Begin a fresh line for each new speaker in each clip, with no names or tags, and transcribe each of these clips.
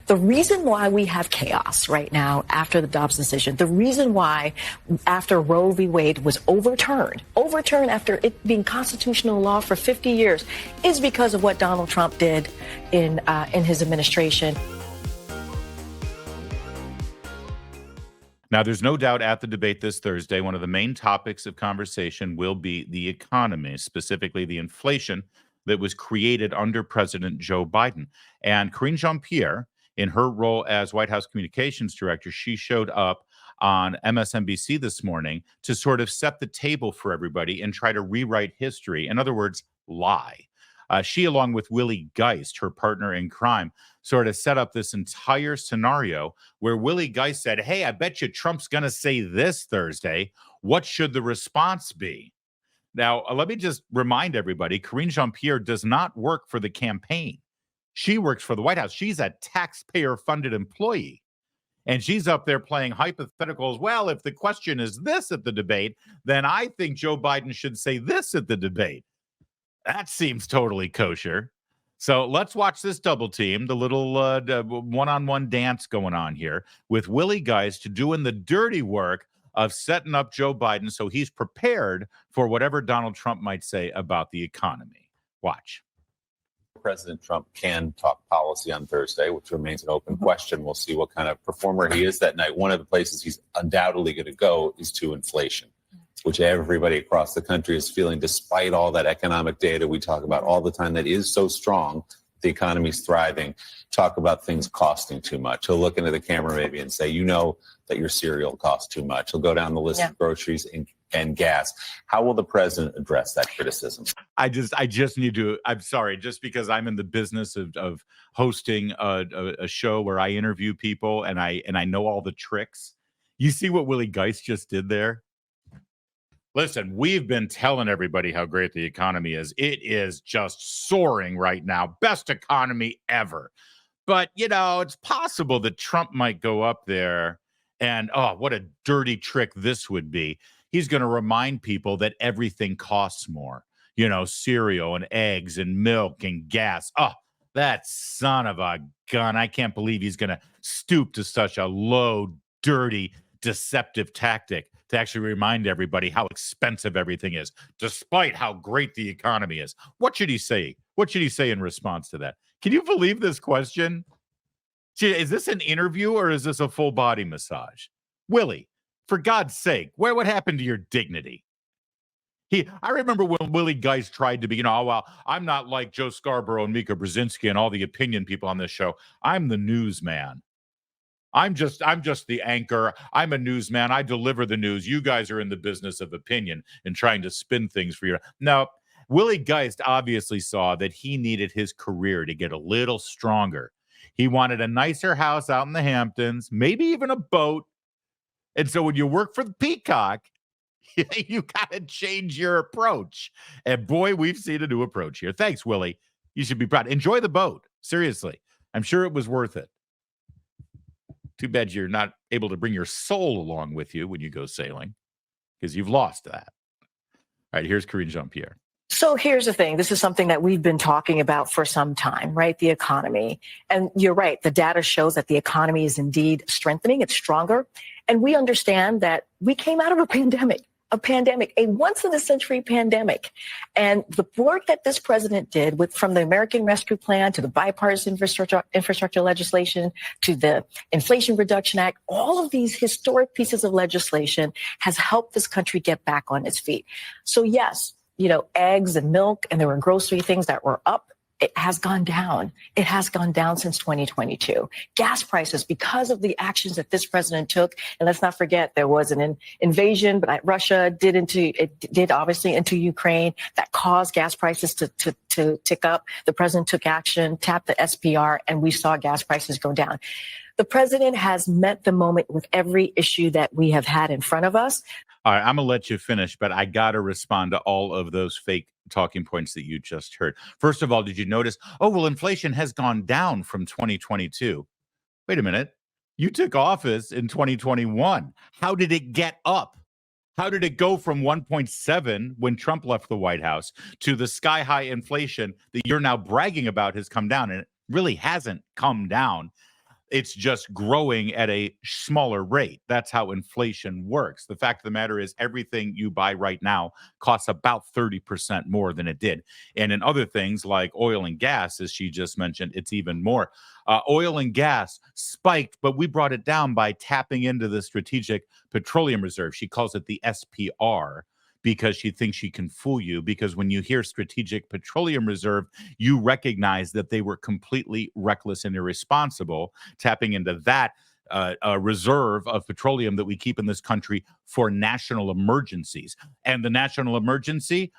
The reason why we have chaos right now after the Dobbs decision, the reason why after Roe v. Wade was overturned after it being constitutional law for 50 years, is because of what Donald Trump did in his administration.
Now, there's no doubt at the debate this Thursday, one of the main topics of conversation will be the economy, specifically the inflation that was created under President Joe Biden. And Karine Jean-Pierre, in her role as White House Communications Director, she showed up on MSNBC this morning to sort of set the table for everybody and try to rewrite history. In other words, lie. She, along with Willie Geist, her partner in crime, sort of set up this entire scenario where Willie Geist said, hey, I bet you Trump's going to say this Thursday. What should the response be? Now, let me just remind everybody, Karine Jean-Pierre does not work for the campaign. She works for the White House. She's a taxpayer-funded employee. And she's up there playing hypotheticals. Well, if the question is this at the debate, then I think Joe Biden should say this at the debate. That seems totally kosher. So let's watch this double team, the little one-on-one dance going on here with Willie Geist doing the dirty work of setting up Joe Biden so he's prepared for whatever Donald Trump might say about the economy. Watch.
President Trump can talk policy on Thursday, which remains an open question. We'll see what kind of performer he is that night. One of the places he's undoubtedly going to go is to inflation, which everybody across the country is feeling, despite all that economic data we talk about all the time that is so strong. The economy's thriving. Talk about things costing too much. He'll look into the camera maybe and say, you know that your cereal costs too much. He'll go down the list of groceries and gas. How will the president address that criticism?
I just need to, I'm sorry, just because I'm in the business of hosting a show where I interview people and I know all the tricks. You see what Willie Geist just did there? Listen, we've been telling everybody how great the economy is. It is just soaring right now. Best economy ever. But, you know, it's possible that Trump might go up there and, oh, what a dirty trick this would be. He's going to remind people that everything costs more. You know, cereal and eggs and milk and gas. Oh, that son of a gun. I can't believe he's going to stoop to such a low, dirty, deceptive tactic to actually remind everybody how expensive everything is, despite how great the economy is. What should he say? What should he say in response to that? Can you believe this question? Is this an interview or is this a full body massage? Willie, for God's sake, what happened to your dignity? I remember when Willie Geist tried to be, well, I'm not like Joe Scarborough and Mika Brzezinski and all the opinion people on this show. I'm the newsman. I'm just the anchor. I'm a newsman. I deliver the news. You guys are in the business of opinion and trying to spin things for you. No, Willie Geist obviously saw that he needed his career to get a little stronger. He wanted a nicer house out in the Hamptons, maybe even a boat. And so when you work for the Peacock, you got to change your approach. And boy, we've seen a new approach here. Thanks, Willie. You should be proud. Enjoy the boat. Seriously. I'm sure it was worth it. Too bad you're not able to bring your soul along with you when you go sailing, because you've lost that. All right, here's Karine Jean-Pierre.
So here's the thing. This is something that we've been talking about for some time, right? The economy. And you're right. The data shows that the economy is indeed strengthening. It's stronger. And we understand that we came out of a pandemic, a once-in-a-century pandemic. And the work that this president did from the American Rescue Plan to the bipartisan infrastructure legislation to the Inflation Reduction Act, all of these historic pieces of legislation has helped this country get back on its feet. So yes, eggs and milk, and there were grocery things that were up. It has gone down. It has gone down since 2022. Gas prices, because of the actions that this president took, and let's not forget there was an invasion, but Russia did obviously into Ukraine that caused gas prices to tick up. The president took action, tapped the SPR, and we saw gas prices go down. The president has met the moment with every issue that we have had in front of us.
All right, I'm going to let you finish, but I got to respond to all of those fake talking points that you just heard. First of all, did you notice, inflation has gone down from 2022. Wait a minute. You took office in 2021. How did it get up? How did it go from 1.7 when Trump left the White House to the sky-high inflation that you're now bragging about has come down? And it really hasn't come down. It's just growing at a smaller rate. That's how inflation works. The fact of the matter is everything you buy right now costs about 30% more than it did. And in other things like oil and gas, as she just mentioned, it's even more. Oil and gas spiked, but we brought it down by tapping into the Strategic Petroleum Reserve. She calls it the SPR because she thinks she can fool you. Because when you hear Strategic Petroleum Reserve, you recognize that they were completely reckless and irresponsible, tapping into that reserve of petroleum that we keep in this country for national emergencies. And the national emergency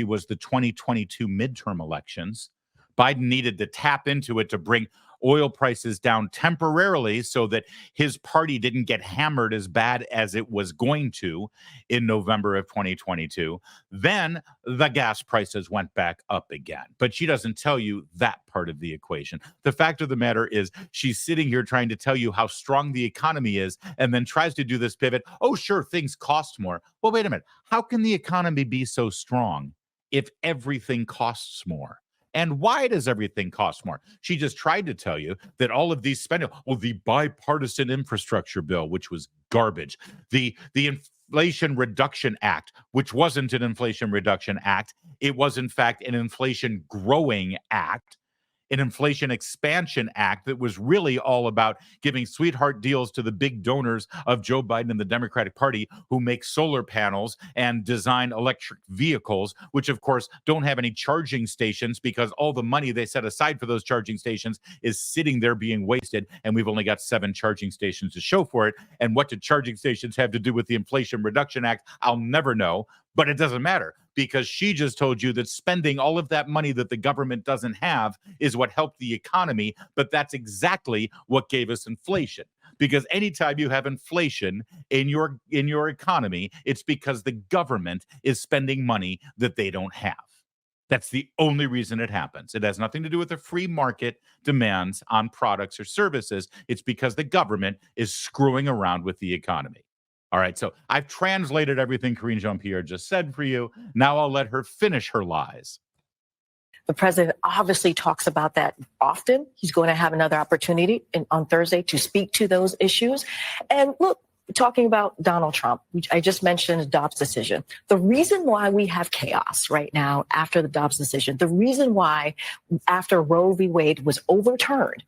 was the 2022 midterm elections. Biden needed to tap into it to bring oil prices down temporarily so that his party didn't get hammered as bad as it was going to in November of 2022. Then the gas prices went back up again. But she doesn't tell you that part of the equation. The fact of the matter is she's sitting here trying to tell you how strong the economy is and then tries to do this pivot. Oh, sure, things cost more. Well, wait a minute. How can the economy be so strong if everything costs more? And why does everything cost more? She just tried to tell you that all of these spending, the bipartisan infrastructure bill, which was garbage, the Inflation Reduction Act, which wasn't an Inflation Reduction Act, it was in fact an Inflation Growing Act, an Inflation Expansion Act that was really all about giving sweetheart deals to the big donors of Joe Biden and the Democratic Party who make solar panels and design electric vehicles, which of course don't have any charging stations because all the money they set aside for those charging stations is sitting there being wasted. And we've only got 7 charging stations to show for it. And what do charging stations have to do with the Inflation Reduction Act? I'll never know, but it doesn't matter. Because she just told you that spending all of that money that the government doesn't have is what helped the economy, but that's exactly what gave us inflation. Because anytime you have inflation in your economy, it's because the government is spending money that they don't have. That's the only reason it happens. It has nothing to do with the free market demands on products or services. It's because the government is screwing around with the economy. All right, so I've translated everything Karine Jean-Pierre just said for you. Now I'll let her finish her lies.
The president obviously talks about that often. He's going to have another opportunity on Thursday to speak to those issues. And look, talking about Donald Trump, which I just mentioned the Dobbs decision. The reason why we have chaos right now after the Dobbs decision, the reason why after Roe v. Wade was overturned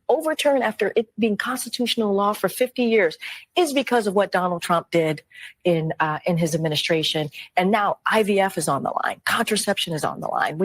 after it being constitutional law for 50 years, is because of what Donald Trump did in his administration. And now IVF is on the line. Contraception is on the line.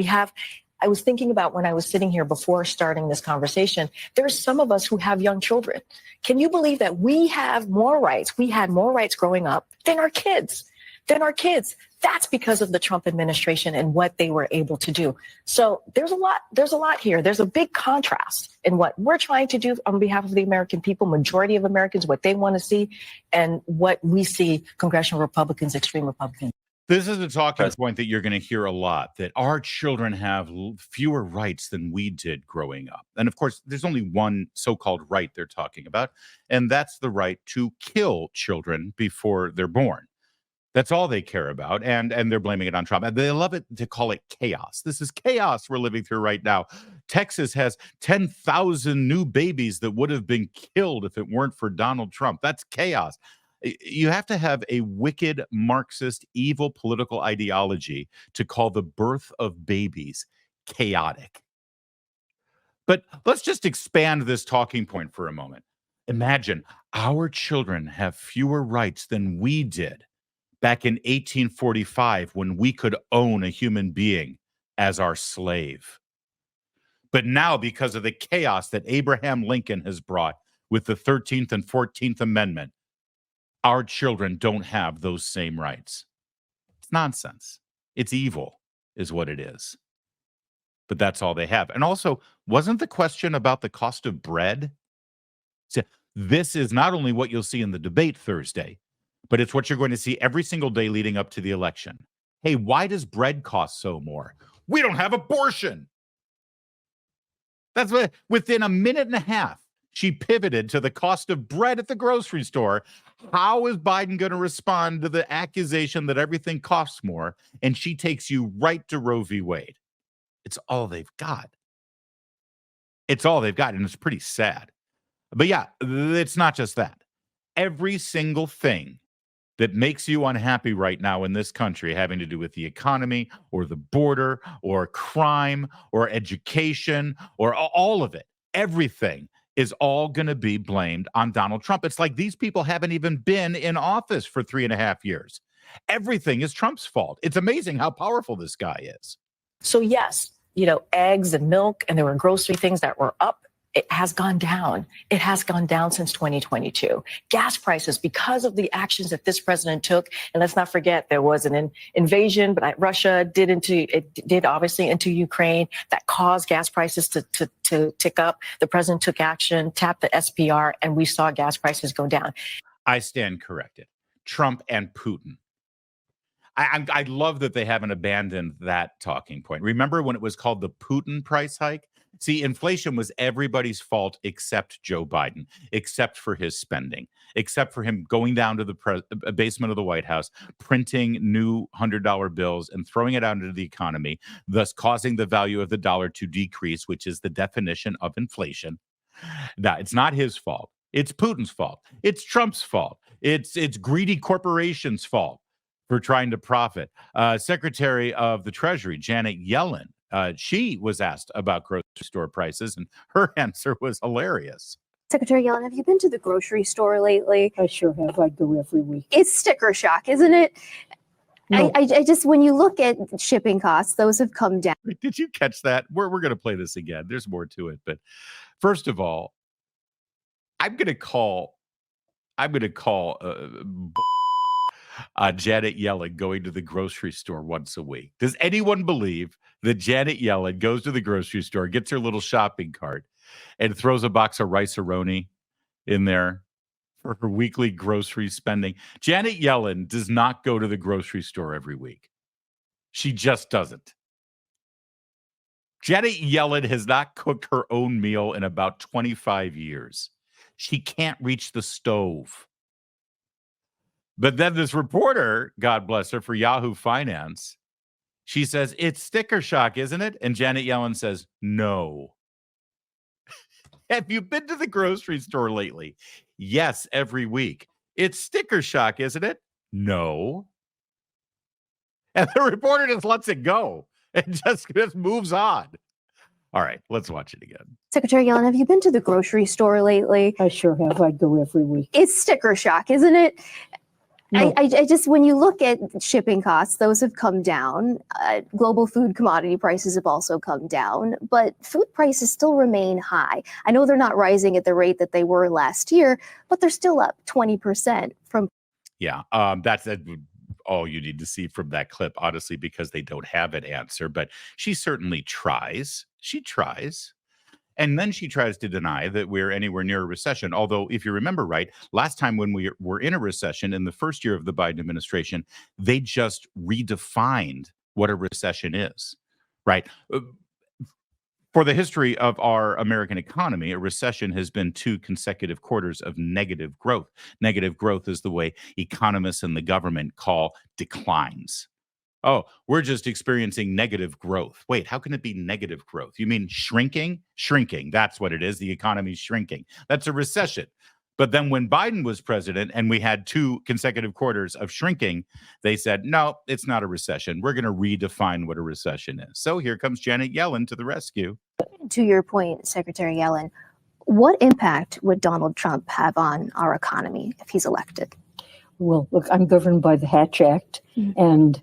I was thinking about when I was sitting here before starting this conversation, there's some of us who have young children. Can you believe that we have more rights? We had more rights growing up than our kids. That's because of the Trump administration and what they were able to do. So there's a lot here. There's a big contrast in what we're trying to do on behalf of the American people, majority of Americans, what they want to see, and what we see congressional Republicans, extreme Republicans.
This is a talking point that you're going to hear a lot, that our children have fewer rights than we did growing up. And of course, there's only one so-called right they're talking about, and that's the right to kill children before they're born. That's all they care about, and they're blaming it on Trump. And they love it to call it chaos. This is chaos we're living through right now. Texas has 10,000 new babies that would have been killed if it weren't for Donald Trump. That's chaos. You have to have a wicked, Marxist, evil political ideology to call the birth of babies chaotic. But let's just expand this talking point for a moment. Imagine our children have fewer rights than we did back in 1845 when we could own a human being as our slave. But now, because of the chaos that Abraham Lincoln has brought with the 13th and 14th Amendment, our children don't have those same rights. It's nonsense. It's evil, is what it is. But that's all they have. And also, wasn't the question about the cost of bread? So this is not only what you'll see in the debate Thursday, but it's what you're going to see every single day leading up to the election. Hey, why does bread cost so more? We don't have abortion. That's what, within a minute and a half, she pivoted to the cost of bread at the grocery store. How is Biden going to respond to the accusation that everything costs more? And she takes you right to Roe v. Wade. It's all they've got. It's all they've got, and it's pretty sad. But yeah, it's not just that. Every single thing that makes you unhappy right now in this country, having to do with the economy or the border or crime or education or all of it, everything is all going to be blamed on Donald Trump. It's like these people haven't even been in office for 3.5 years. Everything is Trump's fault. It's amazing how powerful this guy is.
So yes, eggs and milk, and there were grocery things that were up. It has gone down. It has gone down since 2022. Gas prices, because of the actions that this president took, and let's not forget there was an invasion, but Russia did obviously into Ukraine that caused gas prices to tick up. The president took action, tapped the SPR, and we saw gas prices go down.
I stand corrected. Trump and Putin. I love that they haven't abandoned that talking point. Remember when it was called the Putin price hike? See, inflation was everybody's fault except Joe Biden, except for his spending, except for him going down to the basement of the White House, printing new $100 bills and throwing it out into the economy, thus causing the value of the dollar to decrease, which is the definition of inflation. Now, it's not his fault. It's Putin's fault. It's Trump's fault. It's greedy corporations' fault for trying to profit. Secretary of the Treasury, Janet Yellen, she was asked about grocery store prices, and her answer was hilarious.
Secretary Yellen, have you been to the grocery store lately?
I sure have. I go every week.
It's sticker shock, isn't it? No. I just, when you look at shipping costs, those have come down.
Did you catch that? We're going to play this again. There's more to it. But first of all, I'm going to call Janet Yellen going to the grocery store once a week. Does anyone believe that Janet Yellen goes to the grocery store, gets her little shopping cart, and throws a box of rice-a-roni in there for her weekly grocery spending? Janet Yellen does not go to the grocery store every week. She just doesn't. Janet Yellen has not cooked her own meal in about 25 years. She can't reach the stove. But then this reporter, God bless her, for Yahoo Finance, she says, it's sticker shock, isn't it? And Janet Yellen says, no. Have you been to the grocery store lately? Yes, every week. It's sticker shock, isn't it? No. And the reporter just lets it go and just moves on. All right, let's watch it again.
Secretary Yellen, have you been to the grocery store lately?
I sure have. I go every week.
It's sticker shock, isn't it?
No.
I just, when you look at shipping costs, those have come down. Global food commodity prices have also come down, but food prices still remain high. I know they're not rising at the rate that they were last year, but they're still up 20% from.
Yeah, that's all you need to see from that clip, honestly, because they don't have an answer. But she certainly tries. She tries. And then she tries to deny that we're anywhere near a recession. Although, if you remember right, last time when we were in a recession in the first year of the Biden administration, they just redefined what a recession is, right? For the history of our American economy, a recession has been 2 consecutive quarters of negative growth. Negative growth is the way economists and the government call declines. Oh, we're just experiencing negative growth. Wait, how can it be negative growth? You mean shrinking? Shrinking. That's what it is. The economy's shrinking. That's a recession. But then when Biden was president and we had 2 consecutive quarters of shrinking, they said, no, it's not a recession. We're going to redefine what a recession is. So here comes Janet Yellen to the rescue.
To your point, Secretary Yellen, what impact would Donald Trump have on our economy if he's elected?
Well, look, I'm governed by the Hatch Act, and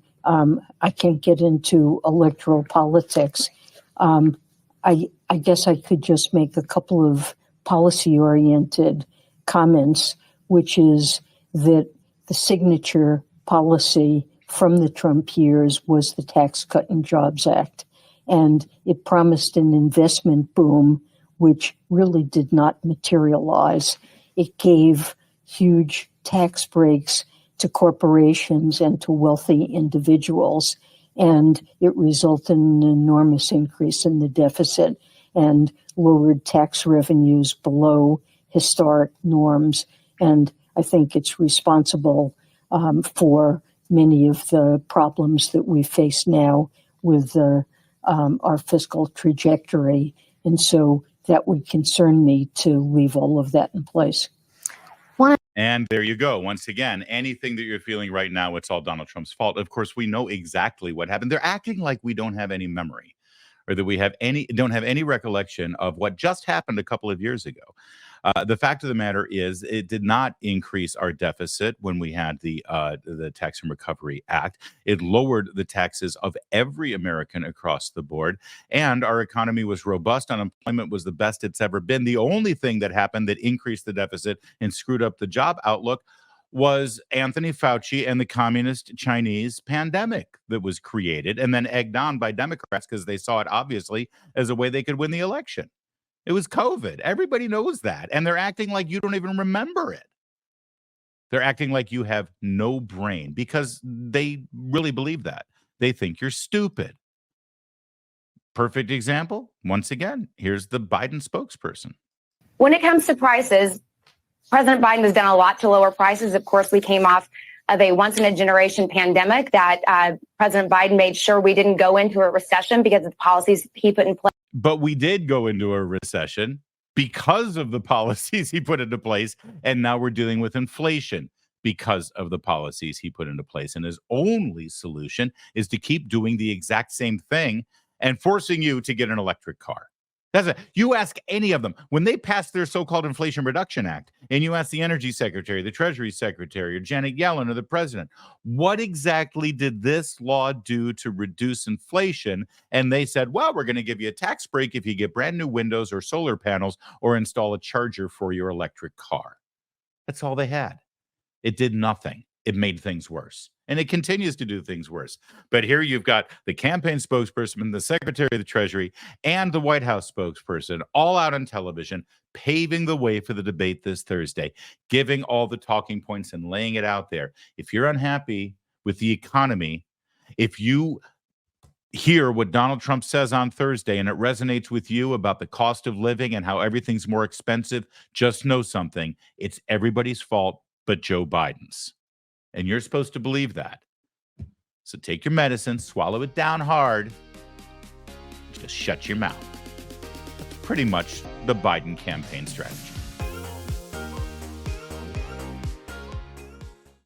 I can't get into electoral politics. I guess I could just make a couple of policy-oriented comments, which is that the signature policy from the Trump years was the Tax Cut and Jobs Act, and it promised an investment boom, which really did not materialize. It gave huge tax breaks to corporations and to wealthy individuals, and it resulted in an enormous increase in the deficit and lowered tax revenues below historic norms. And I think it's responsible for many of the problems that we face now with our fiscal trajectory. And so that would concern me to leave all of that in place.
And there you go. Once again, anything that you're feeling right now, it's all Donald Trump's fault. Of course, we know exactly what happened. They're acting like we don't have any memory, or that we don't have any recollection of what just happened a couple of years ago. The fact of the matter is, it did not increase our deficit when we had the Tax and Recovery Act. It lowered the taxes of every American across the board, and our economy was robust. Unemployment was the best it's ever been. The only thing that happened that increased the deficit and screwed up the job outlook was Anthony Fauci and the communist Chinese pandemic that was created and then egged on by Democrats because they saw it obviously as a way they could win the election. It was COVID. Everybody knows that. And they're acting like you don't even remember it. They're acting like you have no brain because they really believe that. They think you're stupid. Perfect example. Once again, here's the Biden spokesperson.
When it comes to prices, President Biden has done a lot to lower prices. Of course, we came off of a once-in-a-generation pandemic that President Biden made sure we didn't go into a recession because of the policies he put in place.
But we did go into a recession because of the policies he put into place. And now we're dealing with inflation because of the policies he put into place. And his only solution is to keep doing the exact same thing and forcing you to get an electric car. You ask any of them, when they passed their so-called Inflation Reduction Act, and you ask the Energy Secretary, the Treasury Secretary, or Janet Yellen, or the President, what exactly did this law do to reduce inflation? And they said, well, we're going to give you a tax break if you get brand new windows or solar panels or install a charger for your electric car. That's all they had. It did nothing. It made things worse. And it continues to do things worse. But here you've got the campaign spokesperson, the Secretary of the Treasury, and the White House spokesperson all out on television, paving the way for the debate this Thursday, giving all the talking points and laying it out there. If you're unhappy with the economy, if you hear what Donald Trump says on Thursday and it resonates with you about the cost of living and how everything's more expensive, just know something. It's everybody's fault but Joe Biden's. And you're supposed to believe that. So take your medicine, swallow it down hard, just shut your mouth. That's pretty much the Biden campaign strategy.